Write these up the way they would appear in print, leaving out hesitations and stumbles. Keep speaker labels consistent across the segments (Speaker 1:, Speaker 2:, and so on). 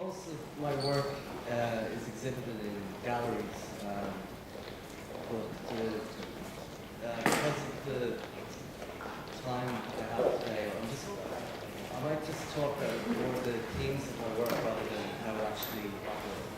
Speaker 1: Most of my work is exhibited in galleries, but because of the time I have today, I might just talk about more the themes of my work rather than how it actually operates.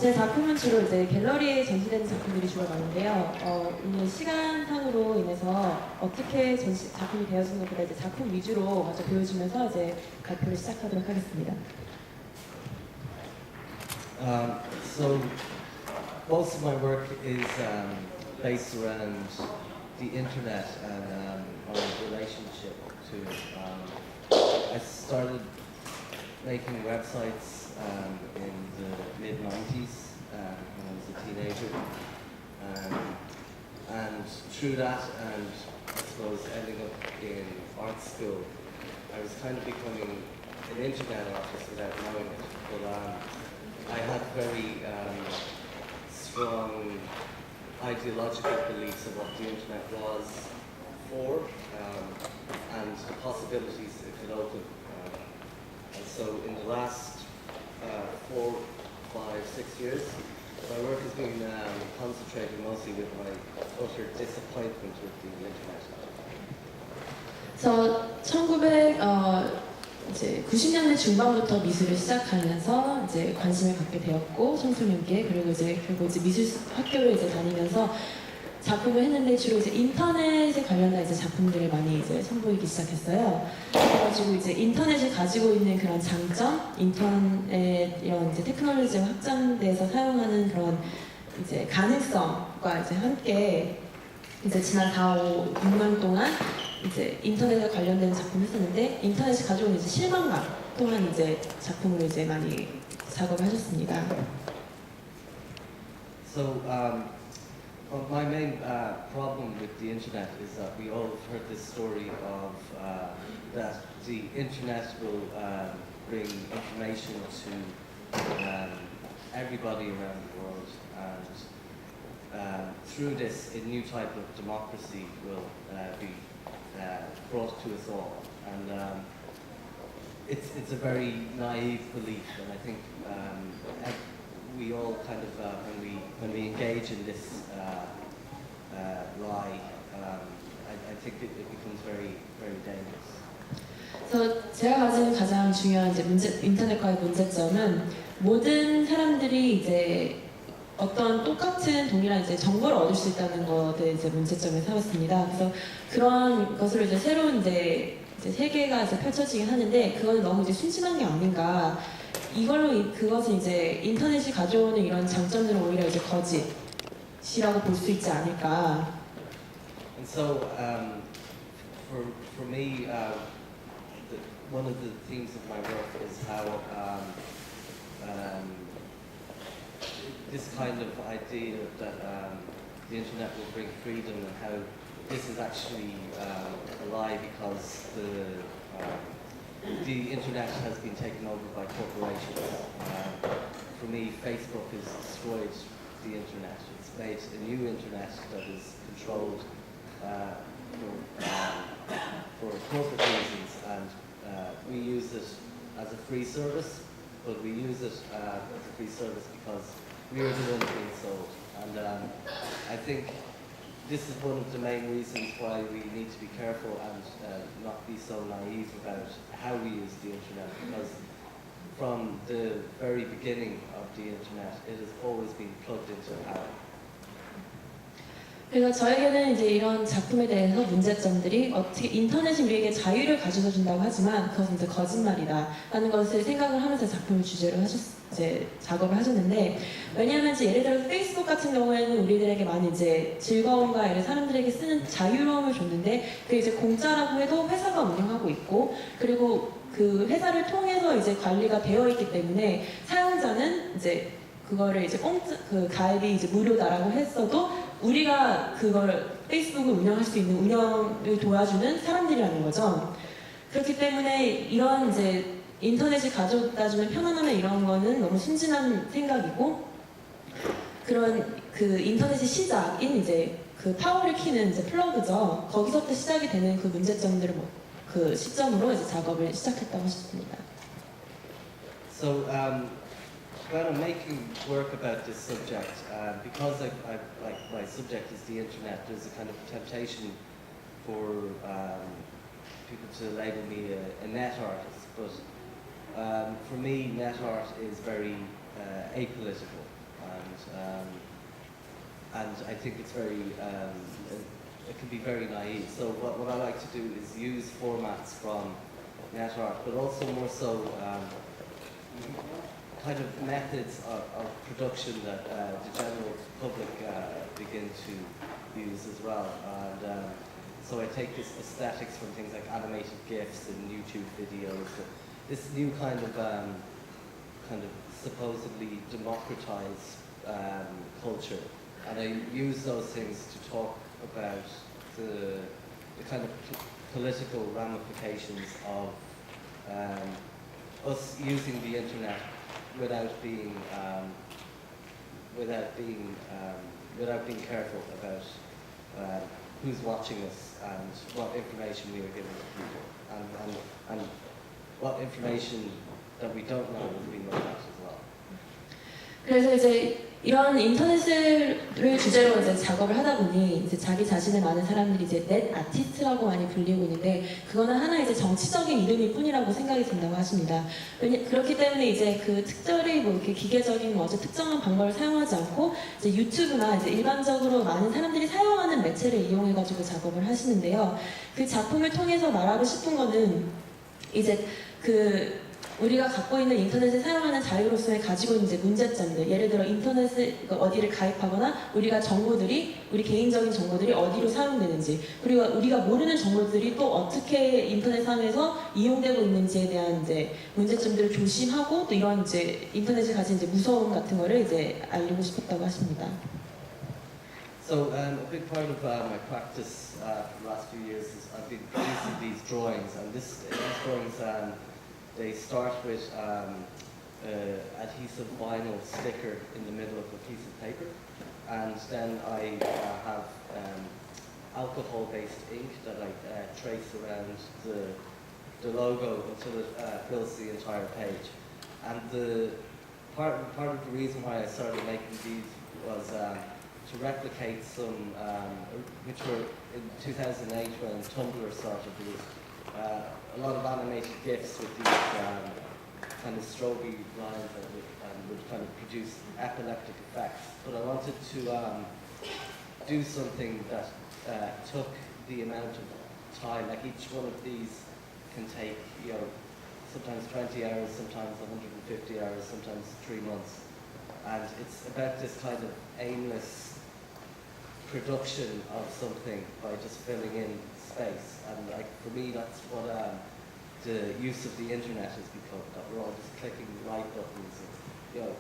Speaker 2: 제 작품은 주로 이제 갤러리에 전시되는 작품들이 주로 많은데요. 오늘 시간상으로 인해서 어떻게 작품이 되어진 것보다 이제 작품 위주로 먼저 보여주면서 이제 발표를 시작하도록 하겠습니다.
Speaker 1: So most of my work is based around the internet and our relationship to it. I started making websites in the mid-90s when I was a teenager, and through that, and I suppose ending up in art school, I was kind of becoming an internet artist without knowing it. But I had very strong ideological beliefs of what the internet was for, and the possibilities it could open. And so in the last 4, 5, 6 years, my work has been concentrated mostly with my utter disappointment with the internet.
Speaker 2: 그래서 90년대 중반부터 미술을 시작하면서 이제 관심을 갖게 되었고 청소년기에 그리고 이제 결국 이제 미술 학교를 이제 다니면서 작품을 했는데 주로 이제 인터넷에 관련된 이제 작품들을 많이 이제 선보이기 시작했어요. 그래가지고 이제 인터넷이 가지고 있는 그런 장점, 인터넷 이런 이제 테크놀로지가 확장돼서 사용하는 그런 이제 가능성과 이제 함께 이제 지난 4, 5, 6년 동안 이제 인터넷에 관련된 작품을 했었는데 인터넷이 가져온 이제 실망감 또한 이제 작품을 이제 많이 작업을 하셨습니다.
Speaker 1: So my main problem with the internet is that we all have heard this story of that the internet will bring information to everybody around the world, and through this a new type of democracy will be brought to us all. And it's a very naive belief, and I think we all kind of when we engage in this lie, I think it becomes very, very dangerous.
Speaker 2: 그래서 제가 가지는 가장 중요한 이제 인터넷과의 문제점은 모든 사람들이 이제 어떤 똑같은 동일한 이제 정보를 얻을 수 있다는 것에 이제 문제점을 삼았습니다. 그래서 그런 것으로 이제 새로운 이제 세계가 이제 펼쳐지긴 하는데 그거는 너무 이제 순진한 게 아닌가. 이걸로 그것은 이제 인터넷이 가져오는 이런 장점들은 오히려 이제 거짓이라고 볼 수 있지 않을까.
Speaker 1: And so for me, one of the themes of my work is how this kind of idea that the internet will bring freedom, and how this is actually a lie because the internet has been taken over by corporations. For me, Facebook has destroyed the internet. It's made a new internet that is controlled for corporate reasons, and we use it as a free service, but we use it as a free service because we are the ones being sold. And I think this is one of the main reasons why we need to be careful and not be so naive about how we use the internet, because from the very beginning of the internet, it has always been plugged into power.
Speaker 2: 그래서 저에게는 이제 이런 작품에 대해서 문제점들이 어떻게 인터넷이 우리에게 자유를 가져다 준다고 하지만 그것은 이제 거짓말이다 라는 것을 생각을 하면서 작품을 주제로 이제 작업을 하셨는데, 왜냐하면 이제 예를 들어서 페이스북 같은 경우에는 우리들에게 많이 이제 즐거움과 사람들에게 쓰는 자유로움을 줬는데 그게 이제 공짜라고 해도 회사가 운영하고 있고 그리고 그 회사를 통해서 이제 관리가 되어 있기 때문에 사용자는 이제 그거를 이제 그 가입이 이제 무료다라고 했어도 우리가 그걸 페이스북을 운영할 수 있는 운영을 도와주는 사람들이라는 거죠. 그렇기 때문에 이런 이제 인터넷이 가져다주는 편안함에 이런 거는 너무 순진한 생각이고 그런 그 인터넷의 시작인 이제 그 파워를 키는 이제 플러그죠. 거기서부터 시작이 되는 그 문제점들을 그 시점으로 이제 작업을 시작했다고 싶습니다.
Speaker 1: So when I'm making work about this subject, because like my subject is the internet, there's a kind of temptation for people to label me a net artist, but for me, net art is very apolitical, and I think it's very it can be very naive. So what I like to do is use formats from net art, but also more so kind of methods of production that the general public begin to use as well. And so I take this aesthetics from things like animated GIFs and YouTube videos, this new kind of supposedly democratized culture, and I use those things to talk about the kind of political ramifications of us using the internet without being careful about who's watching us and what information we are giving to people, and what information that we don't know is being looked at as well.
Speaker 2: 그래서 이제 이런 인터넷을 주제로 이제 작업을 하다 보니 이제 자기 자신을 많은 사람들이 이제 넷 아티스트라고 많이 불리고 있는데 그거는 하나의 이제 정치적인 이름일 뿐이라고 생각이 든다고 하십니다. 그렇기 때문에 이제 그 특별히 뭐 이렇게 기계적인 뭐 아주 특정한 방법을 사용하지 않고 이제 유튜브나 이제 일반적으로 많은 사람들이 사용하는 매체를 이용해가지고 작업을 하시는데요. 그 작품을 통해서 말하고 싶은 거는 이제 그 우리가 갖고 있는 인터넷을 사용하는 자유로서의 가지고 있는 이제 문제점들, 예를 들어 인터넷을 어디를 가입하거나 우리가 정보들이 우리 개인적인 정보들이 어디로 사용되는지, 그리고 우리가 모르는 정보들이 또 어떻게 인터넷상에서 이용되고 있는지에 대한 이제 문제점들을 조심하고 또 이런 이제 인터넷이 가진 이제 무서움 같은 거를 이제 알리고 싶었다고 하십니다.
Speaker 1: So a big part of my practice for the last few years is I've been producing these drawings, and these drawings they start with adhesive vinyl sticker in the middle of a piece of paper, and then I have alcohol-based ink that I trace around the logo until it fills the entire page. And the part of the reason why I started making these was to replicate some, which were in 2008 when Tumblr started. There was a lot of animated GIFs with these kind of stroby lines that would kind of produce epileptic effects. But I wanted to do something that took the amount of time, like each one of these can take, you know, sometimes 20 hours, sometimes 150 hours, sometimes 3 months. And it's about this kind of aimless production of something by just filling in space. And like for me, that's what the use of the internet has become, that we're all just clicking like buttons. And, you know,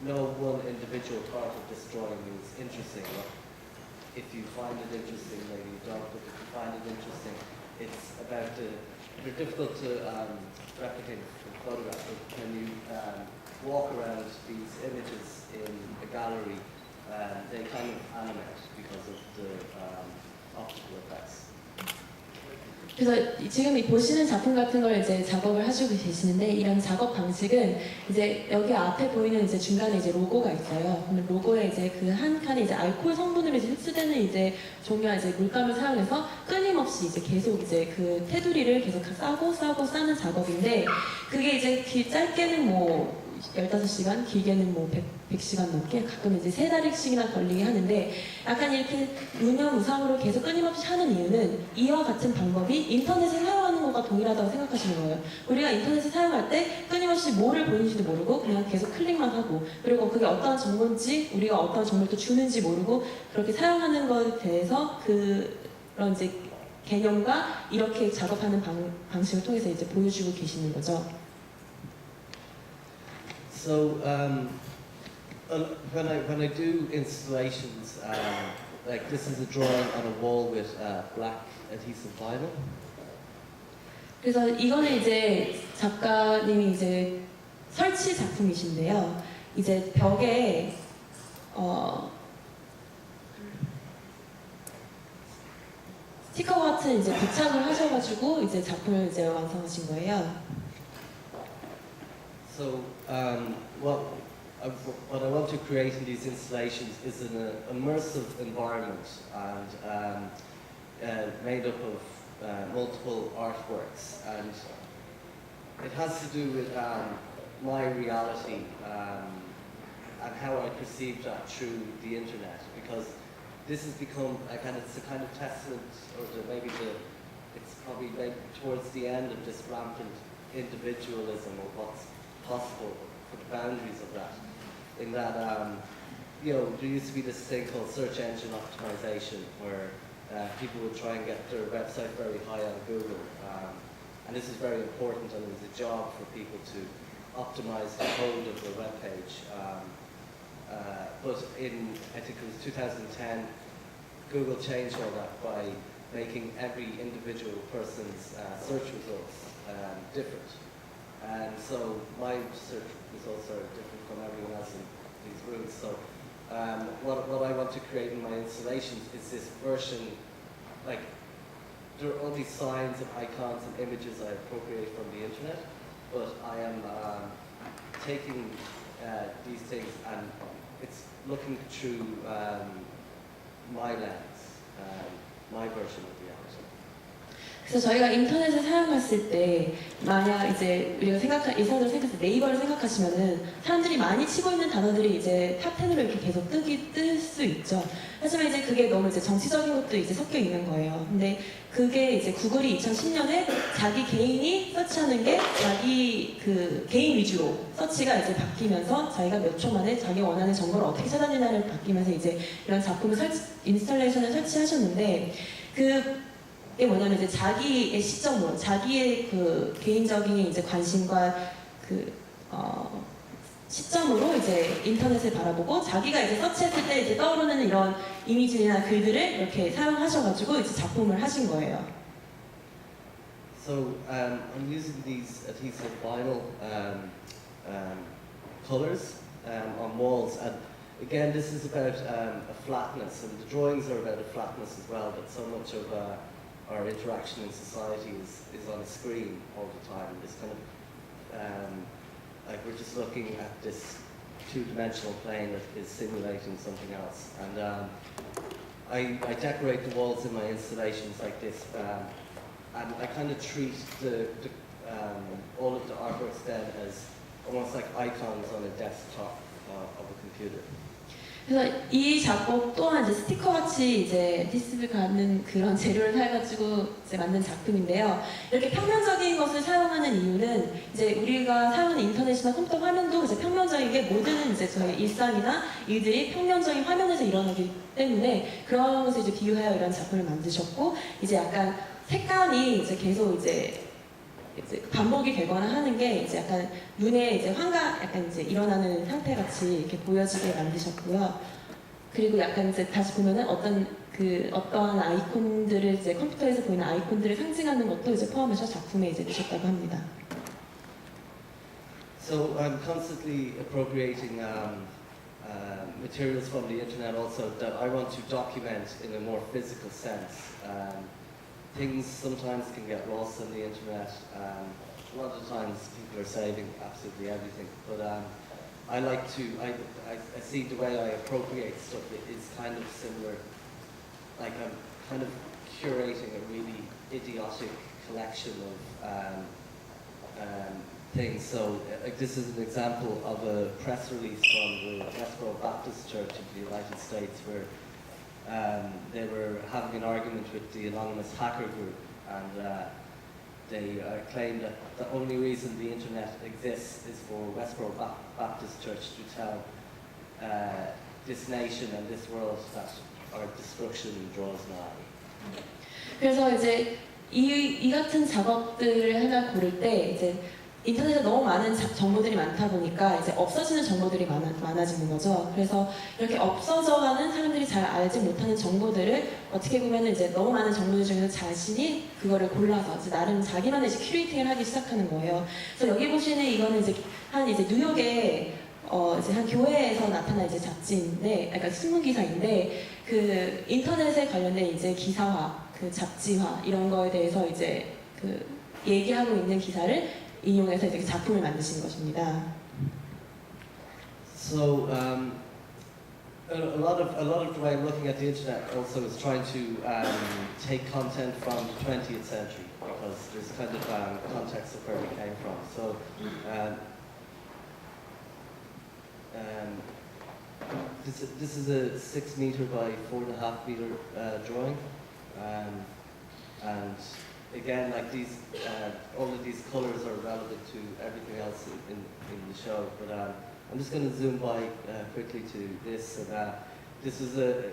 Speaker 1: no one individual part of this drawing is interesting. But if you find it interesting, maybe you don't, but if you find it interesting, it's about they're difficult to replicate from photographs, but when you walk around these images in a gallery, they kind of animate because of the optical effects.
Speaker 2: 그래서 지금 이 보시는 작품 같은 걸 이제 작업을 하시고 계시는데 이런 작업 방식은 이제 여기 앞에 보이는 이제 중간에 이제 로고가 있어요. 그러면 로고에 이제 그 한 칸에 이제 알코올 성분으로 이제 흡수되는 이제 종류와 이제 물감을 사용해서 끊임없이 이제 계속 이제 그 테두리를 계속 싸고 싸는 작업인데 그게 이제 짧게는 뭐 15시간, 길게는 뭐 100시간 넘게 가끔 이제 3달씩이나 걸리게 하는데 약간 이렇게 무념무상으로 계속 끊임없이 하는 이유는 이와 같은 방법이 인터넷을 사용하는 것과 동일하다고 생각하시는 거예요. 우리가 인터넷을 사용할 때 끊임없이 뭐를 보이는지도 모르고 그냥 계속 클릭만 하고 그리고 그게 어떠한 정보인지 우리가 어떠한 정보를 또 주는지 모르고 그렇게 사용하는 것에 대해서 그런 이제 개념과 이렇게 작업하는 방식을 통해서 이제 보여주고 계시는 거죠.
Speaker 1: So when I do installations, like this is a drawing on a wall with black adhesive vinyl.
Speaker 2: 그래서 이거는 이제 작가님이 이제 설치 작품이신데요. 이제 벽에 스티커 같은 이제 부착을 하셔가지고 이제 작품을 이제 완성하신 거예요.
Speaker 1: So what I want to create in these installations is an immersive environment and made up of multiple artworks, and it has to do with my reality and how I perceive that through the internet, because this has become it's a kind of testament, or it's probably towards the end of this rampant individualism of what's possible for the boundaries of that. In that, there used to be this thing called search engine optimization, where people would try and get their website very high on Google, and this is very important, and it was a job for people to optimize the code of their web page. But I think it was 2010, Google changed all that by making every individual person's search results different. And so my search results are different from everyone else in these rooms. So what I want to create in my installations is this version, like there are all these signs and icons and images I appropriate from the internet, but I am taking these things and it's looking through my lens, my version of reality.
Speaker 2: 그래서 저희가 인터넷을 사용했을 때 만약 이제 우리가 일상적으로 생각했을 때 네이버를 생각하시면은 사람들이 많이 치고 있는 단어들이 이제 탑 10으로 이렇게 계속 뜰 수 있죠. 하지만 이제 그게 너무 이제 정치적인 것도 이제 섞여 있는 거예요. 근데 그게 이제 구글이 2010년에 자기 개인이 서치하는 게 자기 그 개인 위주로 서치가 이제 바뀌면서 자기가 몇 초 만에 자기 원하는 정보를 어떻게 찾아내냐를 바뀌면서 이제 이런 작품을 인스톨레이션을 설치하셨는데 그게 뭐냐면 이제 자기의 시점으로 자기의 그 개인적인 이제 관심과 시점으로 이제 인터넷을 바라보고 자기가 이제 서치했을 때 이제 떠오르는 이런 이미지나 글들을 이렇게 사용하셔가지고 이제 작품을 하신 거예요.
Speaker 1: So I'm using these adhesive vinyl colors on walls, and again this is about a flatness, and the drawings are about a flatness as well, but so much of our interaction in society is on a screen all the time. This kind of like we're just looking at this two-dimensional plane that is simulating something else. And I decorate the walls in my installations like this, and I kind of treat all of the artworks then as almost like icons on a desktop of a computer.
Speaker 2: 그래서 이 작품 또한 이제 스티커 같이 이제 디스를 갖는 그런 재료를 사용해가지고 이제 만든 작품인데요. 이렇게 평면적인 것을 사용하는 이유는 이제 우리가 사용하는 인터넷이나 컴퓨터 화면도 이제 평면적인 게 모든 이제 저희 일상이나 일들이 평면적인 화면에서 일어나기 때문에 그런 것을 이제 비유하여 이런 작품을 만드셨고, 이제 약간 색감이 이제 계속 이제 반복이 되거나 하는 게 이제 약간 눈에 이제 환각 약간 이제 일어나는 상태 같이 이렇게 보여지게 만드셨고요. 그리고 약간 이제 다시 보면은 어떠한 아이콘들을 이제 컴퓨터에서 보이는 아이콘들을 상징하는 것도 이제 포함해서 작품에 이제 넣으셨다고 합니다.
Speaker 1: So I'm constantly appropriating materials from the internet also that I want to document in a more physical sense. Things sometimes can get lost on the internet. A lot of times people are saving absolutely everything, but I see the way I appropriate stuff is kind of similar. Like I'm kind of curating a really idiotic collection of things. So this is an example of a press release from the Westboro Baptist Church in the United States, where they were having an argument with the anonymous hacker group, and they claimed that the only reason the internet exists is for Westboro Baptist Church to tell this nation and this world that our destruction draws nigh.
Speaker 2: 그래서 이제 이 같은 작업들을 하나 고를 때 이제 인터넷에 너무 많은 정보들이 많다 보니까 이제 없어지는 정보들이 많아지는 거죠. 그래서 이렇게 없어져가는 사람들이 잘 알지 못하는 정보들을 어떻게 보면 이제 너무 많은 정보들 중에서 자신이 그거를 골라서 이제 나름 자기만의 이제 큐레이팅을 하기 시작하는 거예요. 그래서 여기 보시는 이거는 이제 이제 뉴욕의 이제 한 교회에서 나타난 이제 잡지인데, 그러니까 신문 기사인데 그 인터넷에 관련된 이제 기사화, 그 잡지화 이런 거에 대해서 이제 그 얘기하고 있는 기사를 인용해서 이제 작품을 만드신 것입니다.
Speaker 1: So a lot of the way I'm looking at the internet also is trying to take content from the 20th century because there's kind of context of where we came from. So this is a 6 meter by 4.5 meter drawing, and again, like these, all of these colors are relevant to everything else in the show. But I'm just going to zoom by quickly to this. And, this was a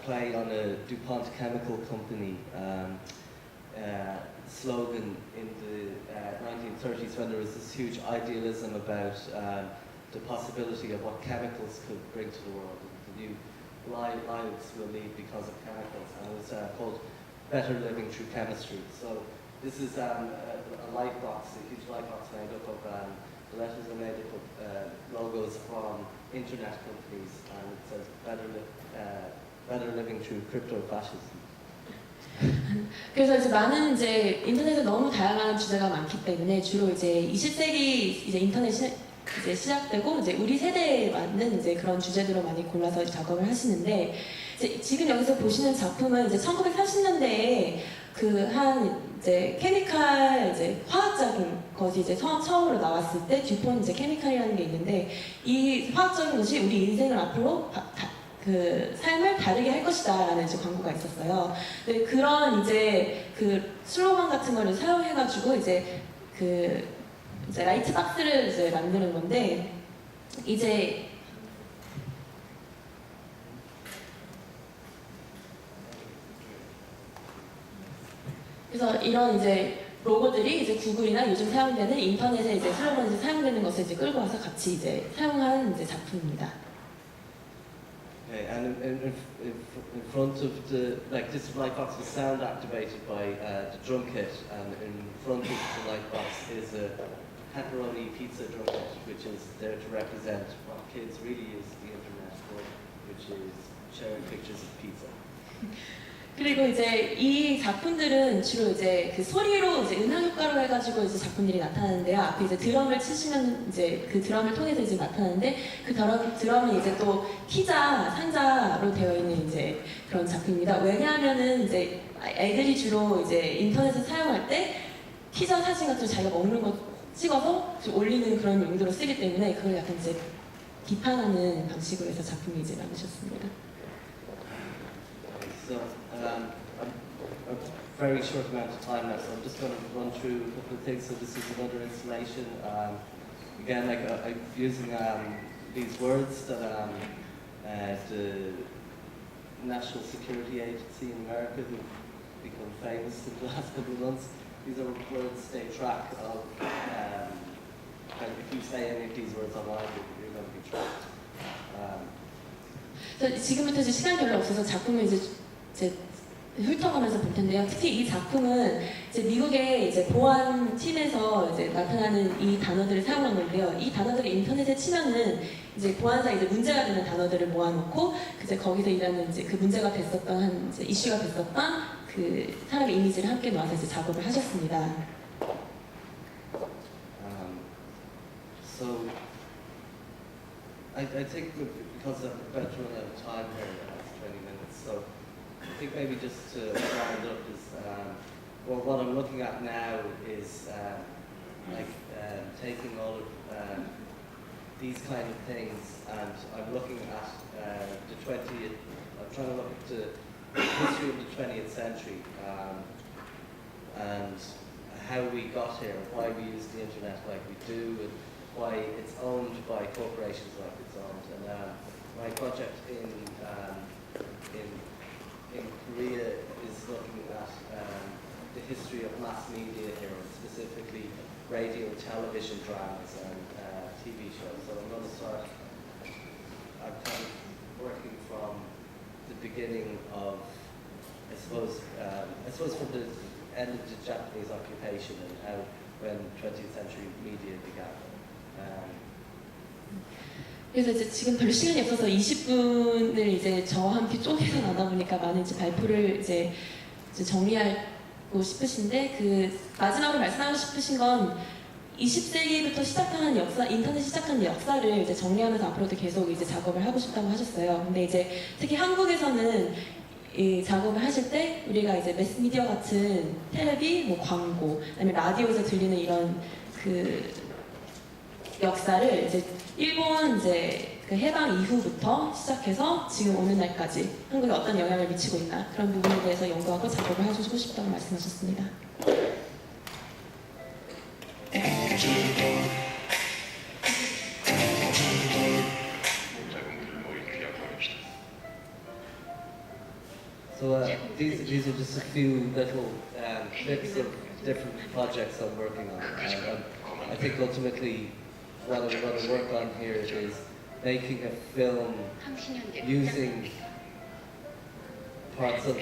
Speaker 1: play on a DuPont chemical company slogan in the 1930s when there was this huge idealism about the possibility of what chemicals could bring to the world. The new lives will lead because of chemicals. And it was called Better Living Through Chemistry. So this is a light box, a huge light box made up of, the letters are made up of logos from internet companies, and it says Better Living Through Crypto-Fascism.
Speaker 2: 그래서 이제 많은 이제 인터넷에 너무 다양한 주제가 많기 때문에 주로 이제 20세기 이제 인터넷이 이제 시작되고 이제 우리 세대에 맞는 이제 그런 주제들로 많이 골라서 작업을 하시는데 이제 지금 여기서 보시는 작품은 이제 1930년대에 그 한 이제 케미칼 이제 화학적인 것이 이제 처음으로 나왔을 때 듀폰 이제 케미칼이라는 게 있는데 이 화학적인 것이 우리 인생을 앞으로 그 삶을 다르게 할 것이다라는 이제 광고가 있었어요. 근데 그런 이제 그 슬로건 같은 거를 사용해가지고 이제 그 이제 라이트 박스를 이제 만드는 건데 이제 그래서 이런 이제 로고들이 이제 구글이나 요즘 사용되는 인터넷에 이제 슬로건이 사용되는 것을 이제 끌고 와서 같이 이제 사용한 이제 작품입니다.
Speaker 1: Okay, and in front of the, like this light box was sound activated by the drum kit, and in front of the light box is a pepperoni pizza drum kit, which is there to represent what kids really use the internet for, which is sharing pictures of pizza.
Speaker 2: 그리고 이제 이 작품들은 주로 이제 그 소리로 이제 음향 효과로 해가지고 이제 작품들이 나타나는데요. 앞에 이제 드럼을 치시면 이제 그 드럼을 통해서 이제 나타나는데 그 드럼은 이제 또 피자 상자로 되어 있는 이제 그런 작품입니다. 왜냐하면은 이제 애들이 주로 이제 인터넷을 사용할 때 피자 사진 같은 거 자기가 먹는 거 찍어서 올리는 그런 용도로 쓰기 때문에 그걸 약간 이제 비판하는 방식으로 해서 작품을 이제 만드셨습니다.
Speaker 1: So, I'm a very short amount of time now, so I'm just going to run through a couple of things. So this is another installation. Again, like I'm using these words that the National Security Agency in America, who've become famous in the last couple of months. These are words they track of, and if you say any of these words online, you're going to be tracked.
Speaker 2: 지금부터 이제 시간이 별로 없어서 작품을 이제 훑어가면서 볼 텐데요. 특히 이 작품은 이제 미국의 이제 보안팀에서 이제 나타나는 이 단어들을 사용한 건데요. 이 단어들을 인터넷에 치면은 이제 보안상 이제 문제가 되는 단어들을 모아놓고 이제 거기서 일하는 이제 그 문제가 됐었던 한 이제 이슈가 됐었던 그 사람의 이미지를 함께 놓아서 이제 작업을 하셨습니다.
Speaker 1: So I think because I'm about to run out of time here, in the last 20 minutes, so I think maybe just to round up is, well, what I'm looking at now is taking all of these kind of things, and I'm looking at the 20th, I'm trying to look at the history of the 20th century, and how we got here, why we use the internet like we do, and why it's owned by corporations like it's owned. And my project in Korea is looking at the history of mass media here, and specifically radio, television dramas, and TV shows. So I'm going to start. I'm kind of working from the beginning of, I suppose from the end of the Japanese occupation and how when 20th century media began.
Speaker 2: 그래서 이제 지금 별로 시간이 없어서 20분을 이제 저와 함께 쪼개서 나눠 보니까 많은 이제 발표를 이제 정리하고 싶으신데 그 마지막으로 말씀하고 싶으신 건 20세기부터 시작한 역사, 인터넷 시작한 역사를 이제 정리하면서 앞으로도 계속 이제 작업을 하고 싶다고 하셨어요. 근데 이제 특히 한국에서는 이 작업을 하실 때 우리가 이제 매스미디어 같은 텔레비, 뭐 광고, 아니면 라디오에서 들리는 이런 그 역사를 이제 일본 이제 그 해방 이후부터 시작해서 지금 오는 날까지 한국에 어떤 영향을 미치고 있나 그런 부분에 대해서 연구하고 작업을 해주고 싶다고 말씀하셨습니다.
Speaker 1: So these are just a few little clips of different projects I'm working on. I think ultimately what I'm going to work on here is making a film using parts of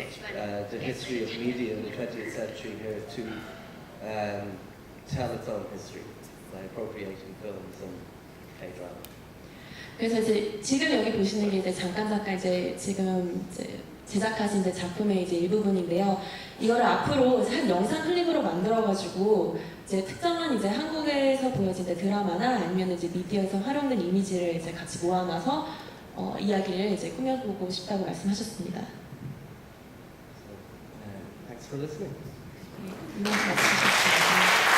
Speaker 1: the history of media in the 20th century here to tell its own history by appropriating films and K-drama.
Speaker 2: 그래서 이제 지금 여기 보시는 게 이제 잠깐 이제 지금 이제 제작하신 이제 작품의 이제 일부분인데요. 이거를 앞으로 한 영상 클립으로 만들어가지고 이제 특정한 이제 한국에서 보여진 이제 드라마나 아니면 이제 미디어에서 활용된 이미지를 이제 같이 모아놔서 이야기를 이제 꾸며보고 싶다고 말씀하셨습니다.
Speaker 1: Thanks for listening.
Speaker 2: 네, 말씀하셨습니다.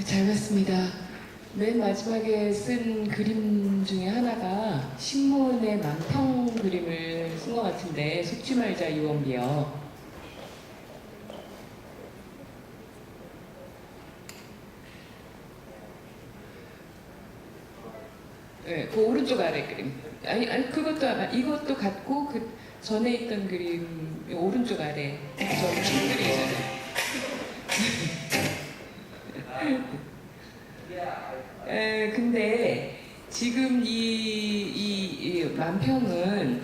Speaker 3: 잘 봤습니다. 맨 마지막에 쓴 그림 중에 하나가 신문의 만평 그림을 쓴 것 같은데 속지 말자 유언비어. 네, 그 오른쪽 아래 그림. 아니 그것도 아마 이것도 같고 그 전에 있던 그림 오른쪽 아래 저 그림이잖아요. 근데 지금 이 만평은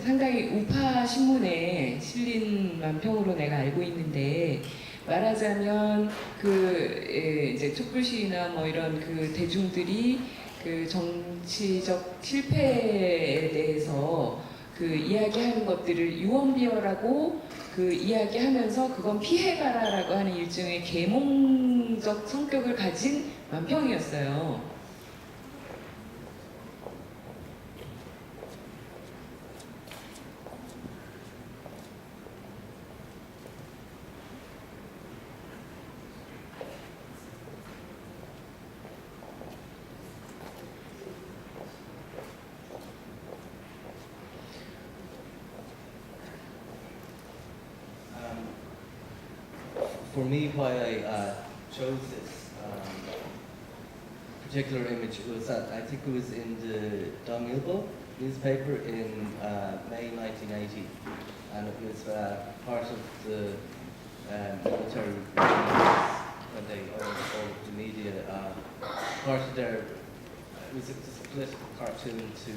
Speaker 3: 상당히 우파 신문에 실린 만평으로 내가 알고 있는데 말하자면 이제 촛불 시위나 뭐 이런 그 대중들이 그 정치적 실패에 대해서 그 이야기하는 것들을 유언비어라고 그 이야기하면서 그건 피해가라라고 하는 일종의 계몽적 성격을 가진 만평이었어요.
Speaker 1: For me, why I chose this particular image was that I think it was in the Daumilbo newspaper in May 1980, and it was part of the military when they owned all of the media. Part of their it was just a political cartoon to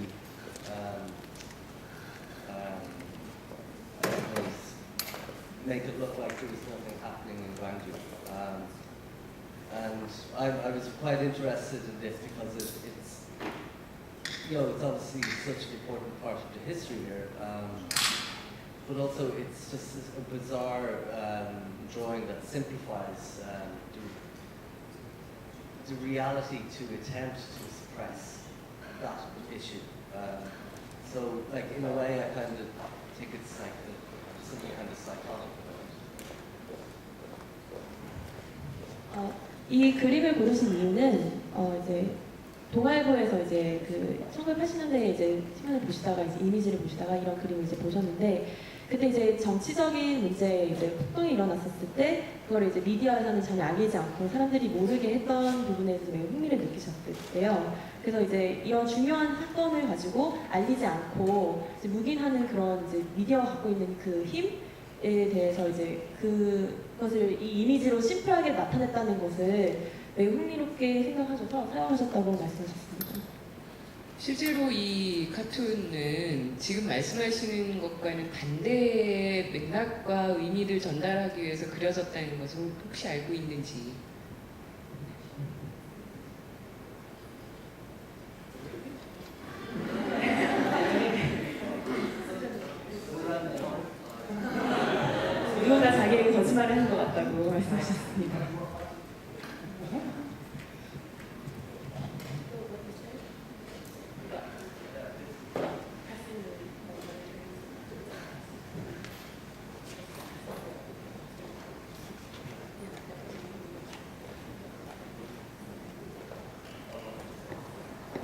Speaker 1: make it look like there was nothing happening in Gwangju. And I was quite interested in this because it's it's obviously such an important part of the history here, but also it's just a bizarre drawing that simplifies the reality to attempt to suppress that issue. So, like in a way, I kind of think it's like something kind of psychotic about it.
Speaker 2: 이 그림을 고르신 이유는 이제 동아일보에서 이제 그 1980년대에 이제 신문을 보시다가 이제 이미지를 보시다가 이런 그림을 이제 보셨는데 그때 이제 정치적인 문제 이제 폭동이 일어났었을 때 그걸 이제 미디어에서는 전혀 알리지 않고 사람들이 모르게 했던 부분에 대해서 매우 흥미를 느끼셨대요. 그래서 이제 이런 중요한 사건을 가지고 알리지 않고 이제 묵인하는 그런 이제 미디어가 갖고 있는 그 힘에 대해서 이제 그것을 이 이미지로 심플하게 나타냈다는 것을 매우 흥미롭게 생각하셔서 사용하셨다고 말씀하셨습니다.
Speaker 3: 실제로 이 카툰은 지금 말씀하시는 것과는 반대의 맥락과 의미를 전달하기 위해서 그려졌다는 것을 혹시 알고 있는지.
Speaker 2: 누군가 자기에게 거짓말을 한 것 같다고 말씀하셨습니다.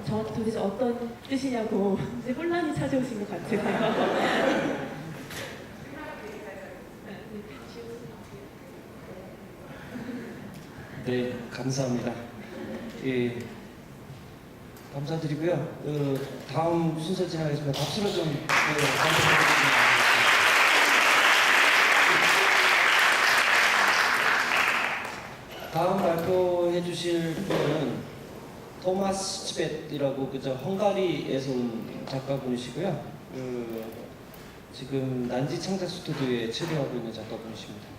Speaker 2: 저한테 도대체 어떤 뜻이냐고 이제 혼란이 찾아오신 것 같아요.
Speaker 1: 네, 감사합니다. 예, 감사드리고요. 다음 순서 진행하겠습니다. 박수로 좀 감사드리겠습니다. 다음 발표해 주실 분은 토마스 치벳이라고 그저 헝가리에서 온 작가분이시고요. 지금 난지 창작 스튜디오에 체류하고 있는 작가분이십니다.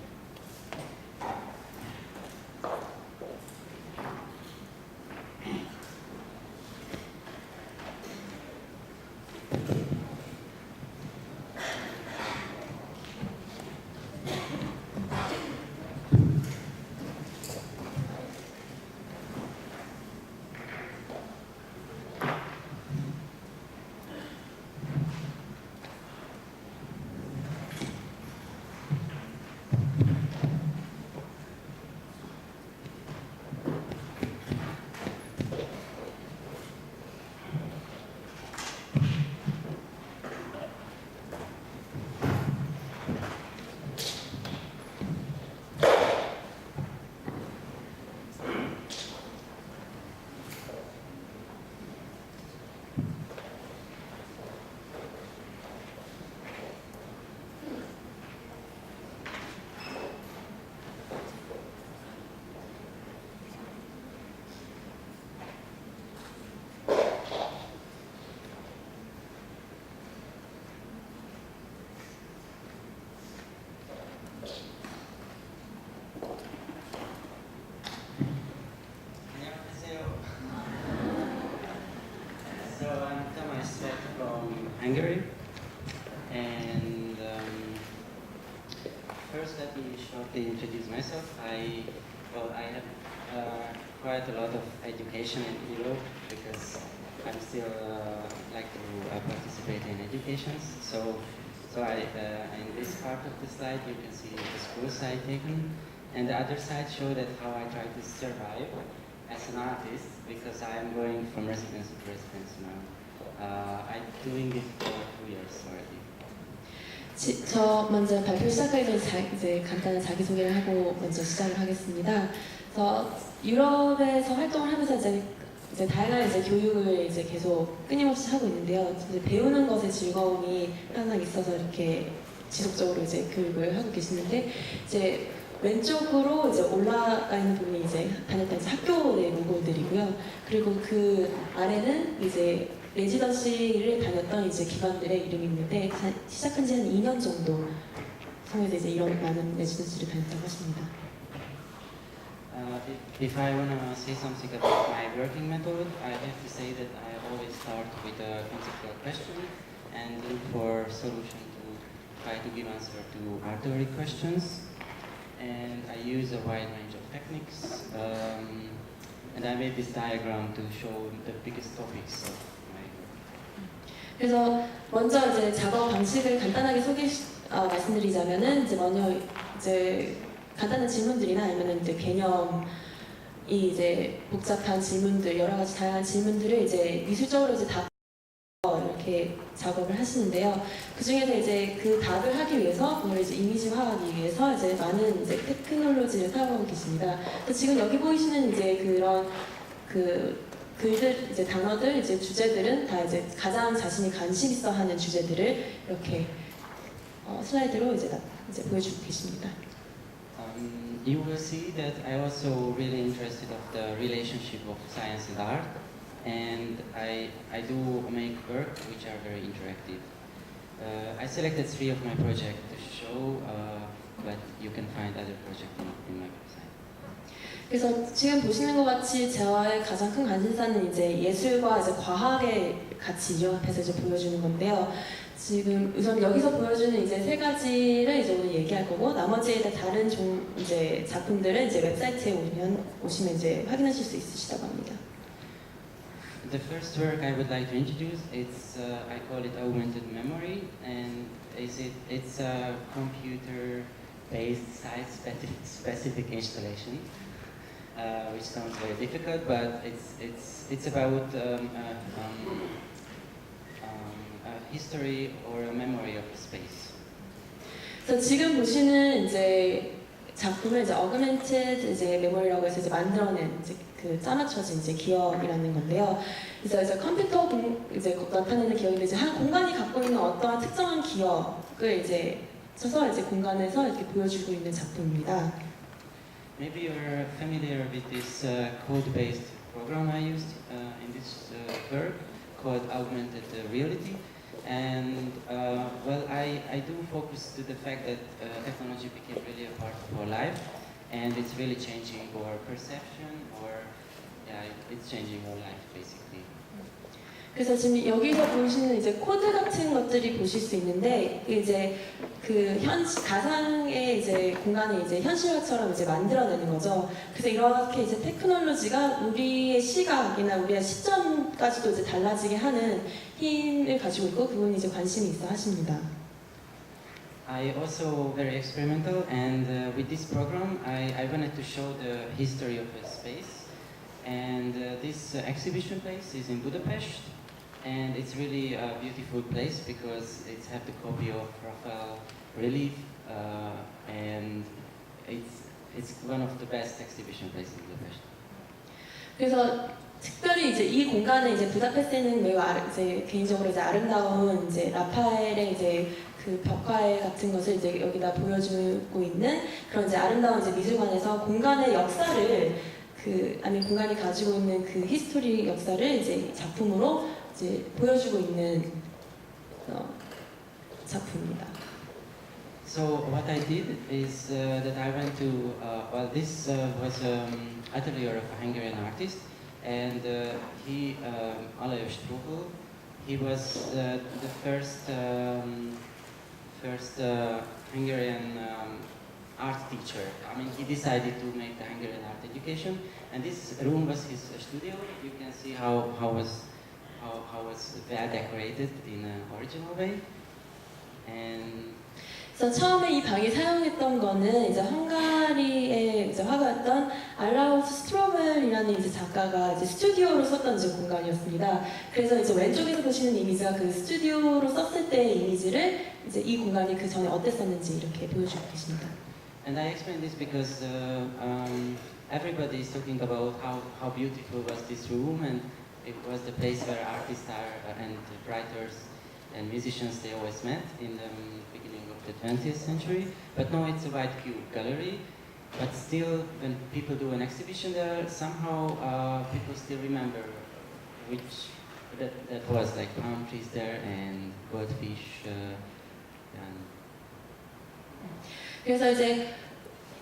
Speaker 4: So I'm Tamás Svett from Hungary, and first let me shortly introduce myself. I have quite a lot of education in Europe because I'm still like to participate in educations. So in this part of the slide you can see the schools I taken, and the other side show that how I try to survive as an artist, because I am going from residence to residence now. I'm doing it for 2 years already.
Speaker 2: 저 먼저 발표 시작하기 전에 이제 간단한 자기소개를 하고 먼저 시작을 하겠습니다. 그래서 유럽에서 활동을 하면서 이제 다양한 이제 교육을 이제 계속 끊임없이 하고 있는데요. 이제 배우는 것의 즐거움이 항상 있어서 이렇게 지속적으로 이제 교육을 하고 계시는데 이제 왼쪽으로 이제 올라가 있는 부분이 이제 다녔던 이제 학교 내 로고들이고요. 그리고 그 아래는 이제 레지던시를 다녔던 이제 기관들의 이름이 있는데 시작한 지 한 2년 정도 성에서 이제 이런 많은 레지던시를 다녔다고 하십니다.
Speaker 4: If I want to say something about my working method, I have to say that I always start with a conceptual question and look for solution to try to give answer to artillery questions. And I use a wide range of techniques, and I made this diagram to show the biggest topics of my work.
Speaker 2: 그래서 먼저 이제 작업 방식을 간단하게 말씀드리자면은 이제 먼저 이제 간단한 질문들이나 아니면 이제 개념 이 이제 복잡한 질문들, 여러 가지 다양한 질문들을 이제 미술적으로 이제 답 이렇게 작업을 하시는데요. 그 중에서 이제 그 답을 하기 위해서 그걸 이제 이미지화하기 위해서 이제 많은 이제 테크놀로지를 사용하고 계십니다. 그래서 지금 여기 보이시는 이제 그런 그 글들 이제 단어들 이제 주제들은 다 이제 가장 자신이 관심 있어 하는 주제들을 이렇게 슬라이드로 이제 보여주고 계십니다.
Speaker 4: You will see that I also really interested of the relationship of science and art, and I do make work which are very interactive. I selected 3 of my projects to show, but you can find other projects in my website.
Speaker 2: 그래서 지금 보시는 것 같이 저의 가장 큰 관심사는 이제 예술과 이제 과학의 같이 융합해서 이제 보여주는 건데요. 지금 우선 여기서 보여주는 이제 3가지를 이제 오늘 얘기할 거고 나머지 다른 이제 작품들은 이제 웹사이트에 오시면 이제 확인하실 수 있으시다고 합니다.
Speaker 4: The first work I would like to introduce, it's I call it augmented memory, and it's a computer-based site-specific installation, which sounds very difficult, but it's about a history or a memory of space.
Speaker 2: 그래서 지금 보시는 이제 작품을 이제 어그멘티드 이제 메모리라고 해서 이제 만들어낸 이제 그 짜맞춰진 이제 기억이라는 건데요. 그래서 이제 컴퓨터 이제 나타내는 기억인데 이제 한 공간이 갖고 있는 어떠한 특정한 기억을 이제 써서 이제 공간에서 이렇게 보여주고 있는 작품입니다.
Speaker 4: Maybe you're familiar with this code-based program I used in this work called augmented reality. And well, I do focus to the fact that technology became really a part of our life, and it's really changing our perception, or yeah, it's changing our life basically.
Speaker 2: 그래서 지금 여기서 보시는 이제 코드 같은 것들이 보실 수 있는데 이제 그 가상의 이제 공간을 이제 현실화처럼 이제 만들어내는 거죠. 그래서 이렇게 이제 테크놀로지가 우리의 시각이나 우리의 시점까지도 이제 달라지게 하는 힘을 가지고 있고 그분이 이제 관심이 있어 하십니다.
Speaker 4: I also very experimental, and with this program, I wanted to show the history of a space, and this exhibition place is in Budapest. And it's really a beautiful place because it's have the copy of Raphael relief, and it's one of the best exhibition places in Budapest.
Speaker 2: 그래서 특별히 이제 이 공간은 이제 부다페스트는 매우 이제 개인적으로 이제 아름다운 이제 라파엘의 이제 그 벽화 같은 것을 이제 여기다 보여주고 있는 그런 이제 아름다운 이제 미술관에서 공간의 역사를 아니 공간이 가지고 있는 그 히스토리 역사를 이제 작품으로 이제 보여주고 있는 작품입니다.
Speaker 4: So what I did is that I went to well, this was atelier of a Hungarian artist, and he Alajos Strugl, he was the first Hungarian art teacher. I mean, he decided to make the Hungarian art education, and this room was his studio. You can see how was well decorated in an original way. And
Speaker 2: 그래서 처음에 이 방이 사용했던 거는 이제 헝가리의 이제 화가였던 알라우스 스트로멜이라는 이제 작가가 이제 스튜디오로 썼던 이제 공간이었습니다. 그래서 이제 왼쪽에서 보시는 이미지가 그 스튜디오로 썼을 때의 이미지를 이제 이 공간이 그 전에 어땠었는지 이렇게 보여주고 계십니다.
Speaker 4: And I explain this because everybody is talking about how beautiful was this room, and it was the place where artists are and writers and musicians they always met in the beginning of the 20th century. But now it's a white cube gallery. But still, when people do an exhibition there, somehow people still remember which that was, like palm trees there and goldfish.
Speaker 2: 그래서 이제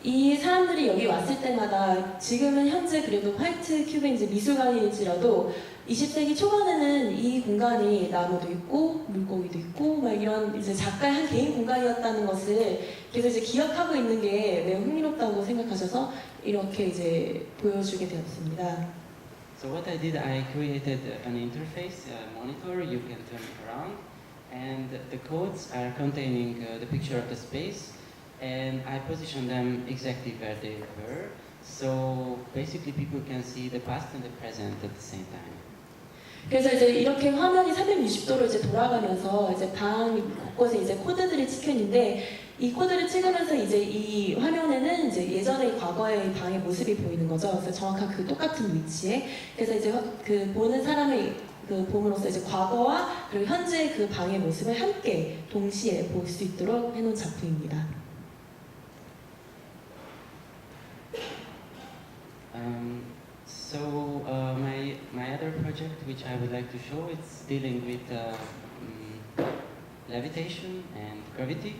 Speaker 2: 이 사람들이 여기 왔을 때마다 지금은 현재 그래도 화이트 큐브의 이제 미술관일지라도 20세기 초반에는 이 공간이 나무도 있고 물고기도 있고 막 이런 이제 작가의 한 개인 공간이었다는 것을 계속 이제 기억하고 있는 게 매우 흥미롭다고 생각하셔서 이렇게 이제 보여주게 되었습니다.
Speaker 4: So what I did, I created an interface, a monitor. You can turn it around, and the codes are containing the picture of the space, and I positioned them exactly where they were. So basically, people can see the past and the present at the same time.
Speaker 2: 그래서 이제 이렇게 화면이 360도로 이제 돌아가면서 이제 방 곳곳에 이제 코드들이 찍혀 있는데 이 코드를 찍으면서 이제 이 화면에는 이제 예전의 과거의 방의 모습이 보이는 거죠. 그래서 정확한 그 똑같은 위치에 그래서 이제 그 보는 사람의 그 봄으로써 이제 과거와 그리고 현재의 그 방의 모습을 함께 동시에 볼 수 있도록 해놓은 작품입니다.
Speaker 4: My other project, which I would like to show, it's dealing with levitation and gravity.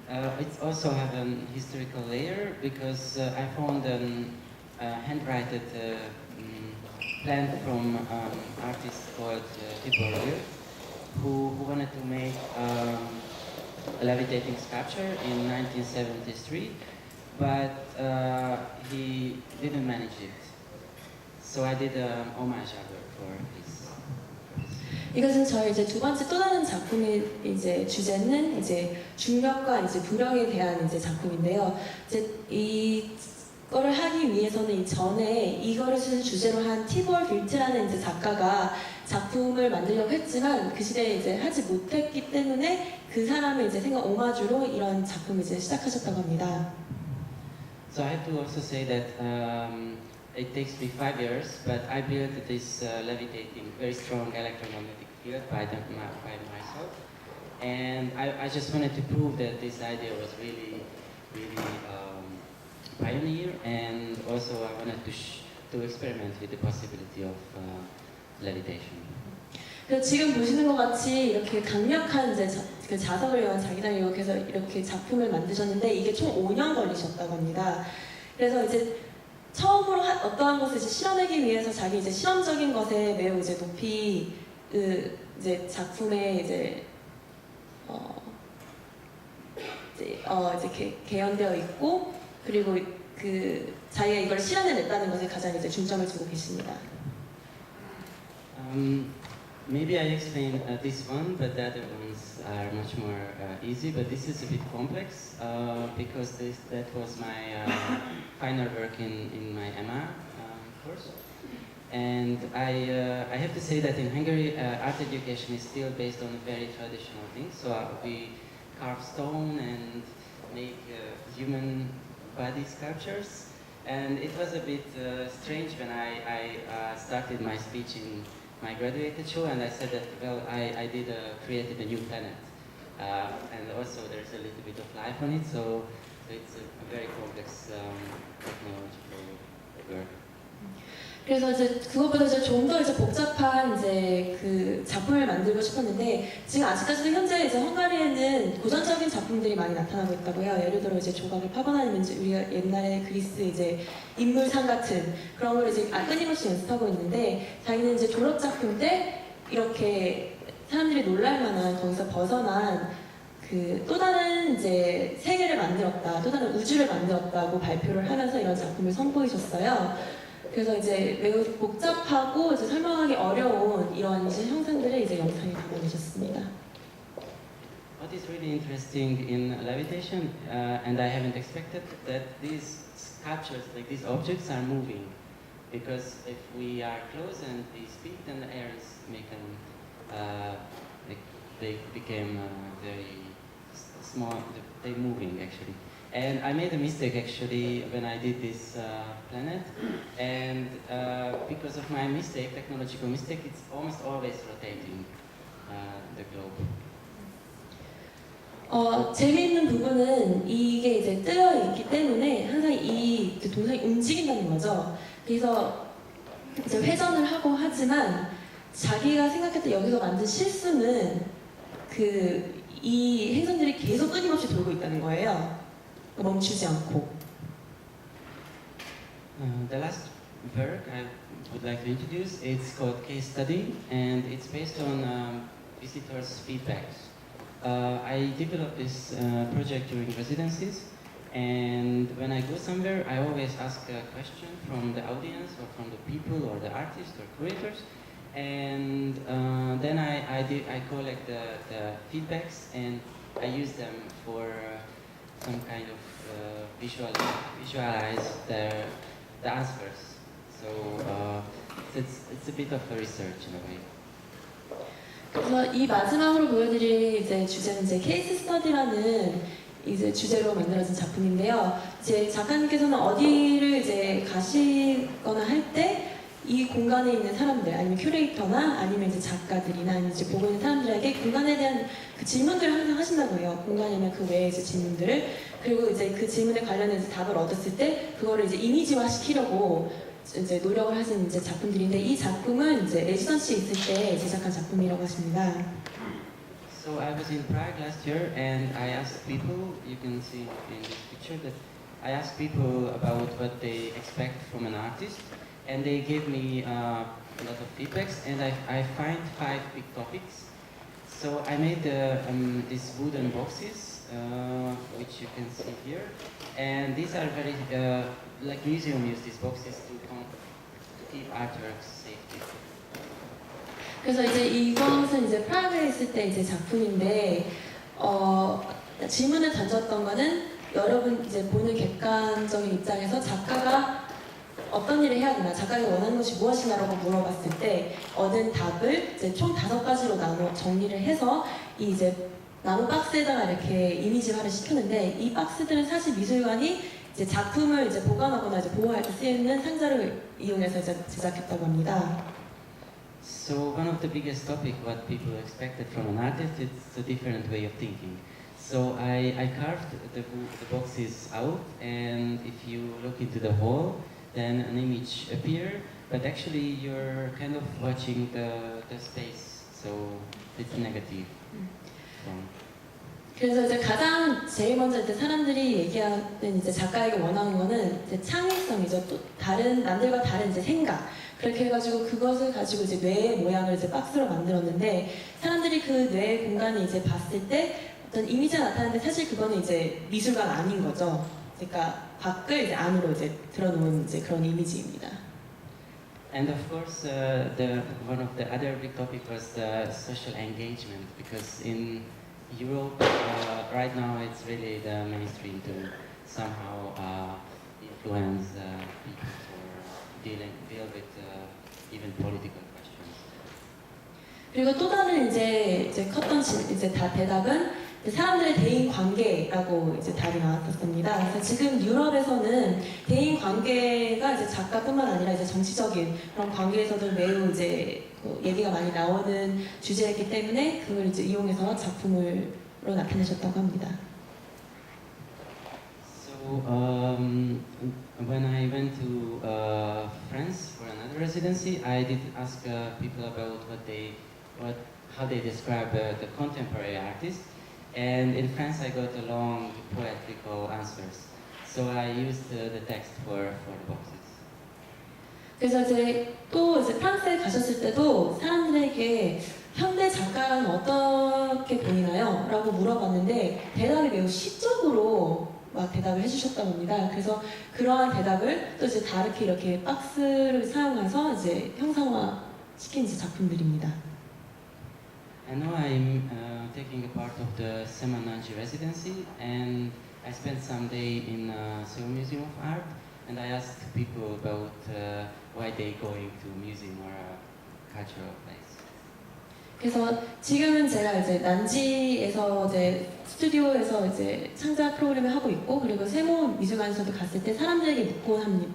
Speaker 4: It also have an historical layer because I found a handwritten plan from artist called Tibor Weir, who wanted to make a levitating sculpture in 1973, but he didn't manage it. So I did an homage for his.
Speaker 2: 이것은 저의 이제 두 번째 또 다른 작품의 이제 주제는 이제 중력과 이제 부력에 대한 이제 작품인데요. 이제 이거를 하기 위해서는 이 전에 이거를 주제로 한 티볼 빌트라는 이제 작가가 작품을 만들려고 했지만 그 시대에 이제 하지 못했기 때문에 그 사람의 이제 생각 오마주로 이런 작품을 이제 시작하셨다고 합니다.
Speaker 4: So I have to also say that it takes me 5 years, but I built this levitating, very strong electromagnetic field by myself, and I just wanted to prove that this idea was really pioneer, and also I wanted to experiment with the possibility of levitation.
Speaker 2: 그래서 지금 보시는 것 같이 이렇게 강력한 이제 그 자석을 이용한 자기장을 이용해서 이렇게 작품을 만드셨는데 이게 총 5년 걸리셨다고 합니다. 그래서 이제 처음으로 어떠한 것을 이제 실현하기 위해서 자기 이제 실험적인 것에 매우 이제 높이 이제 작품에 이제 이제 개연되어 있고 그리고 그 자기가 이걸 실현해냈다는 것에 가장 이제 중점을 두고 계십니다.
Speaker 4: Maybe I explained this one, but the other ones are much more easy. But this is a bit complex because that was my final work in my EMA course. And I have to say that in Hungary, art education is still based on very traditional things. So we carve stone and make human body sculptures. And it was a bit strange when I started my speech in my graduated show, and I said that, well, I created a new planet. And also there's a little bit of life on it, so it's a very complex technological work.
Speaker 2: 그래서 이제 그것보다 이제 좀 더 이제 복잡한 이제 그 작품을 만들고 싶었는데 지금 아직까지도 현재 이제 헝가리에는 고전적인 작품들이 많이 나타나고 있다고요. 예를 들어 이제 조각을 파거나 아니면 이제 우리가 옛날에 그리스 이제 인물상 같은 그런 걸 이제 끊임없이 연습하고 있는데 자기는 이제 졸업 작품 때 이렇게 사람들이 놀랄 만한 거기서 벗어난 그 또 다른 이제 세계를 만들었다, 또 다른 우주를 만들었다고 발표를 하면서 이런 작품을 선보이셨어요. 그래서 이제 매우 복잡하고 이제 설명하기 어려운 이런 이제 형상들을 이제 영상에 담아내셨습니다.
Speaker 4: What is really interesting in levitation, and I haven't expected that these sculptures, like these objects, are moving, because if we are close and we speak, then the air is like they became very small. They're moving actually. And I made a mistake actually when I did this planet, and because of my mistake, technological mistake, it's almost always rotating the globe.
Speaker 2: 재미있는 부분은 이게 이제 뜨여 있기 때문에 항상 이 동상이 움직인다는 거죠. 그래서 이제 회전을 하고 하지만 자기가 생각했던 여기서 만든 실수는 이 행성들이 계속 끊임없이 돌고 있다는 거예요. 멈추지 않고.
Speaker 4: The last work I would like to introduce, it's called Case Study, and it's based on visitors' feedbacks. I developed this project during residencies, and when I go somewhere, I always ask a question from the audience or from the people or the artists or curators, and then I collect the feedbacks and I use them for some kind of visualize the answers. So it's a bit of a research in a way.
Speaker 2: 그래서 이 마지막으로 보여드릴 이제 주제는 이제 케이스 스터디라는 이제 주제로 만들어진 작품인데요. 이제 작가님께서는 어디를 이제 가시거나 할 때 이 공간에 있는 사람들, 아니면 큐레이터나 아니면 이제 작가들이나 아니면 이제 보고 있는 사람들에게 공간에 대한 그 질문들을 항상 하신다고 해요. 공간이나 그 외의 이제 질문들을. 그리고 이제 그 질문에 관련해서 답을 얻었을 때 그거를 이제 이미지화 시키려고 이제 노력을 하신 이제 작품들인데, 이 작품은 이제 레지던시에 있을 때 제작한 작품이라고 하십니다.
Speaker 4: So I was in Prague last year, and I asked people. You can see in this picture that I asked people about what they expect from an artist, and they gave me a lot of feedbacks. And I find 5 big topics. So I made these wooden boxes, which you can see here, and these are very like museum use these boxes to keep artworks safety.
Speaker 2: 그래서 이제 이것은 이제 프라하에 있을 때 이제 작품인데, 질문을 던졌던 거는 여러분 이제 보는 객관적인 입장에서 작가가 어떤 일을 해야 되나, 작가가 원하는 것이 무엇이냐라고 물어봤을 때 얻은 답을 이제 총 5가지로 나눠 정리를 해서 이 이제 나무 박스에다가 이렇게 이미지화를 시켰는데, 이 박스들은 사실 미술관이 이제 작품을 이제 보관하거나 이제 보호할 때 쓰이는 상자를 이용해서 이제 제작했다고 합니다.
Speaker 4: So one of the biggest topic what people expected from an artist is a different way of thinking. So I carved the boxes out, and if you look into the hole, then an image appear, but actually you're kind of watching the space. So it's negative.
Speaker 2: 그래서 이제 가장 제일 먼저 이제 사람들이 얘기하는 이제 작가에게 원하는 거는 이제 창의성이죠. 또 다른 남들과 다른 이제 생각. 그렇게 해가지고 그것을 가지고 이제 뇌의 모양을 이제 박스로 만들었는데, 사람들이 그 뇌의 공간을 이제 봤을 때 어떤 이미지가 나타나는데 사실 그거는 이제 미술관 아닌 거죠. 그러니까 밖을 이제 안으로 이제 들어놓은 이제 그런 이미지입니다.
Speaker 4: And of course, one of the other big topic was the social engagement, because in Europe right now it's really the mainstream to somehow influence people or deal with even political questions.
Speaker 2: 그리고 또 다른 이제 컸던 이제 대답은 사람들의 대인 관계라고 이제 답이 나왔었습니다. 그래서 지금 유럽에서는 대인 관계가 이제 작가뿐만 아니라 이제 정치적인 그런 관계에서도 매우 이제 얘기가 많이 나오는 주제이기 때문에 그걸 이제 이용해서 작품으로 나타내셨다고 합니다.
Speaker 4: So when I went to France for another residency, I did ask people about how they describe the contemporary artist. And in France, I got a long poetical answers. So I used the text for the boxes.
Speaker 2: 그래서 이제 또 이제 프랑스에 가셨을 때도 사람들에게 현대 작가는 어떻게 보이나요? 라고 물어봤는데 대답이 매우 시적으로 막 대답을 해주셨다고 합니다. 그래서 그러한 대답을 또 이제 다르게 이렇게 박스를 사용해서 이제 형상화 시킨 이제 작품들입니다.
Speaker 4: And now I'm taking a part of the Semananji residency, and I spent some day in Seoul Museum of Art, and I asked people about why they going to museum or a cultural place.
Speaker 2: 그래서 지금은 제가 이제 난지에서 이제 스튜디오에서 이제 창작 프로그램을 하고 있고, 그리고 세모 미술관에서도 갔을 때 사람들에게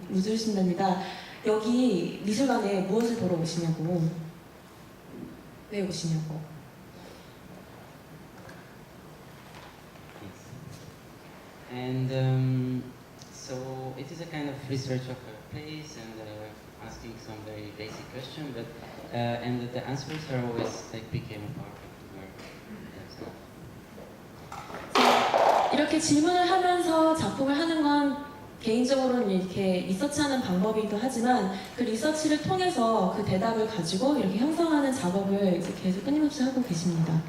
Speaker 2: 묻으신답니다. 여기 미술관에 무엇을 보러 오시냐고, 왜 오시냐고.
Speaker 4: And so it is a kind of research of a place and asking some very basic question, but and the answers are always like became a part of the work themselves.
Speaker 2: 이렇게 질문을 하면서 작품을 하는 건 개인적으로는 이렇게 리서치하는 방법이기도 하지만 그 리서치를 통해서 그 대답을 가지고 이렇게 형성하는 작업을 이제 계속 끊임없이 하고 계십니다.